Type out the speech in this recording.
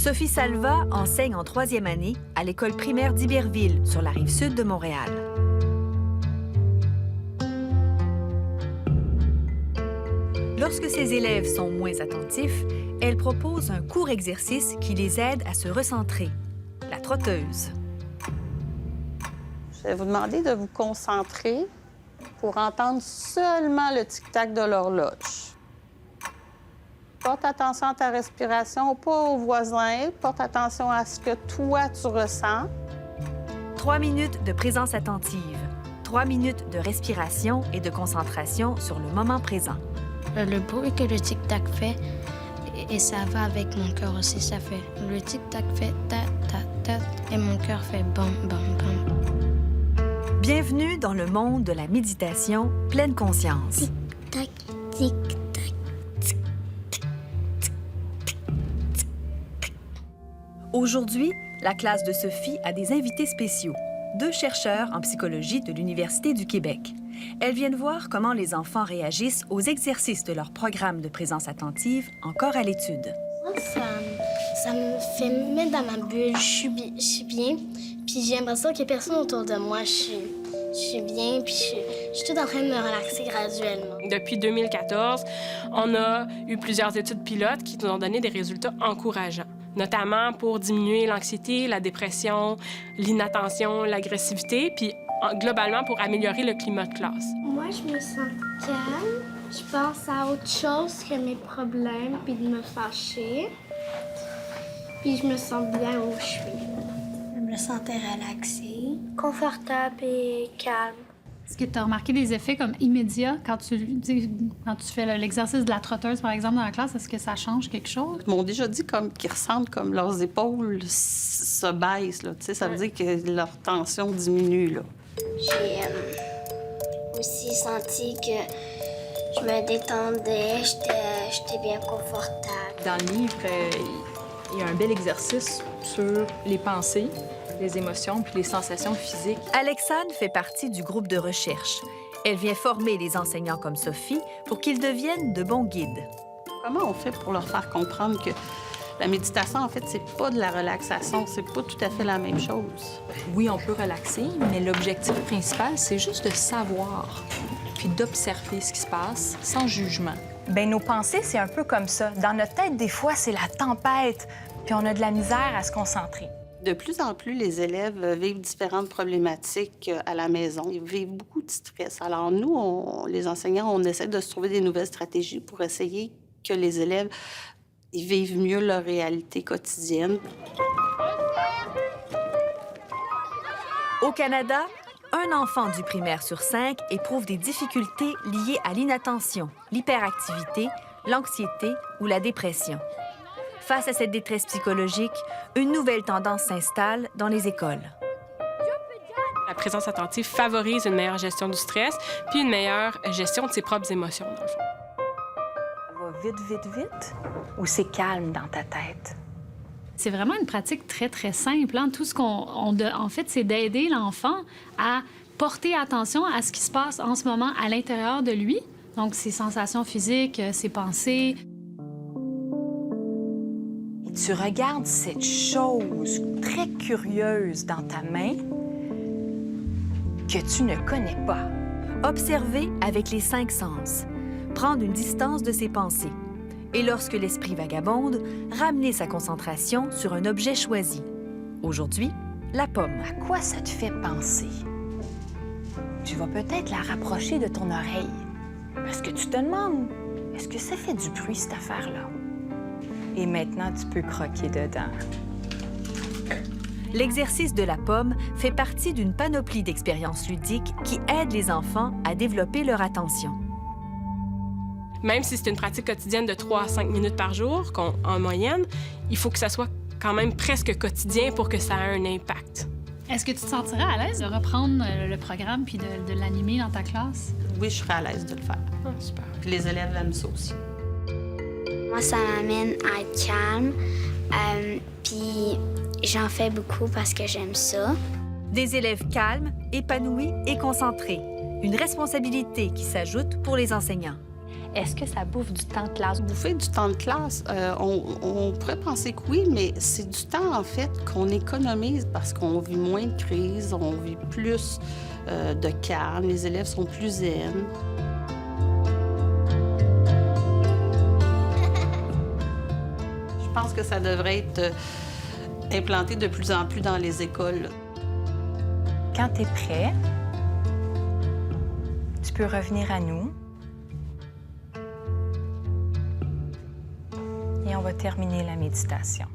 Sophie Salva enseigne en 3e année à l'école primaire d'Iberville, sur la rive sud de Montréal. Lorsque ses élèves sont moins attentifs, elle propose un court exercice qui les aide à se recentrer, la trotteuse. Je vais vous demander de vous concentrer pour entendre seulement le tic-tac de l'horloge. Porte attention à ta respiration, pas aux voisins. Porte attention à ce que toi, tu ressens. 3 minutes de présence attentive, 3 minutes de respiration et de concentration sur le moment présent. Le bruit que le tic-tac fait, et ça va avec mon cœur aussi, ça fait... Le tic-tac fait ta-ta-ta, et mon cœur fait bam, bam, bam. Bienvenue dans le monde de la méditation pleine conscience. Tic-tac, tic-tac. Aujourd'hui, la classe de Sophie a des invités spéciaux, 2 chercheurs en psychologie de l'Université du Québec. Elles viennent voir comment les enfants réagissent aux exercices de leur programme de présence attentive encore à l'étude. Ça me fait me mettre dans ma bulle. Je suis bien, puis j'ai l'impression qu'il n'y a personne autour de moi. Je suis bien, puis je suis tout en train de me relaxer graduellement. Depuis 2014, on a eu plusieurs études pilotes qui nous ont donné des résultats encourageants, notamment pour diminuer l'anxiété, la dépression, l'inattention, l'agressivité, puis globalement pour améliorer le climat de classe. Moi, je me sens calme. Je pense à autre chose que mes problèmes, puis de me fâcher. Puis je me sens bien où je suis. Je me sentais relaxée, confortable et calme. Est-ce que tu as remarqué des effets comme immédiats quand tu fais l'exercice de la trotteuse, par exemple, dans la classe? Est-ce que ça change quelque chose? Ils m'ont déjà dit qu'ils ressentent comme leurs épaules se baissent. Là. Ça veut dire que leur tension diminue. Là. J'ai aussi senti que je me détendais, j'étais bien confortable. Dans le livre, il y a un bel exercice sur les pensées, les émotions puis les sensations physiques. Alexandre fait partie du groupe de recherche. Elle vient former les enseignants comme Sophie pour qu'ils deviennent de bons guides. Comment on fait pour leur faire comprendre que la méditation, en fait, c'est pas de la relaxation, c'est pas tout à fait la même chose? Oui, on peut relaxer, mais l'objectif principal, c'est juste de savoir puis d'observer ce qui se passe sans jugement. Bien, nos pensées, c'est un peu comme ça. Dans notre tête, des fois, c'est la tempête, puis on a de la misère à se concentrer. De plus en plus, les élèves vivent différentes problématiques à la maison. Ils vivent beaucoup de stress. Alors nous, les enseignants, on essaie de se trouver des nouvelles stratégies pour essayer que les élèves ils vivent mieux leur réalité quotidienne. Au Canada, un enfant du primaire sur 5 éprouve des difficultés liées à l'inattention, l'hyperactivité, l'anxiété ou la dépression. Face à cette détresse psychologique, une nouvelle tendance s'installe dans les écoles. La présence attentive favorise une meilleure gestion du stress puis une meilleure gestion de ses propres émotions, dans le fond. Ça va vite, vite, vite, ou c'est calme dans ta tête? C'est vraiment une pratique très, très simple. Hein? Tout ce en fait, c'est d'aider l'enfant à porter attention à ce qui se passe en ce moment à l'intérieur de lui. Donc, ses sensations physiques, ses pensées. Et tu regardes cette chose très curieuse dans ta main que tu ne connais pas. Observer avec les 5 sens. Prendre une distance de ses pensées. Et lorsque l'esprit vagabonde, ramener sa concentration sur un objet choisi. Aujourd'hui, la pomme. À quoi ça te fait penser? Tu vas peut-être la rapprocher de ton oreille. Parce que tu te demandes, est-ce que ça fait du bruit, cette affaire-là? Et maintenant, tu peux croquer dedans. L'exercice de la pomme fait partie d'une panoplie d'expériences ludiques qui aident les enfants à développer leur attention. Même si c'est une pratique quotidienne de 3 à 5 minutes par jour, en moyenne, il faut que ça soit quand même presque quotidien pour que ça ait un impact. Est-ce que tu te sentirais à l'aise de reprendre le programme puis de l'animer dans ta classe? Oui, je serais à l'aise de le faire. Ah, super. Puis les élèves aiment ça aussi. Moi, ça m'amène à être calme, puis j'en fais beaucoup parce que j'aime ça. Des élèves calmes, épanouis et concentrés. Une responsabilité qui s'ajoute pour les enseignants. Est-ce que ça bouffe du temps de classe? Bouffer du temps de classe, on pourrait penser que oui, mais c'est du temps, en fait, qu'on économise parce qu'on vit moins de crises, on vit plus de calme, les élèves sont plus zen. Je pense que ça devrait être implanté de plus en plus dans les écoles. Quand tu es prêt, tu peux revenir à nous. Et on va terminer la méditation.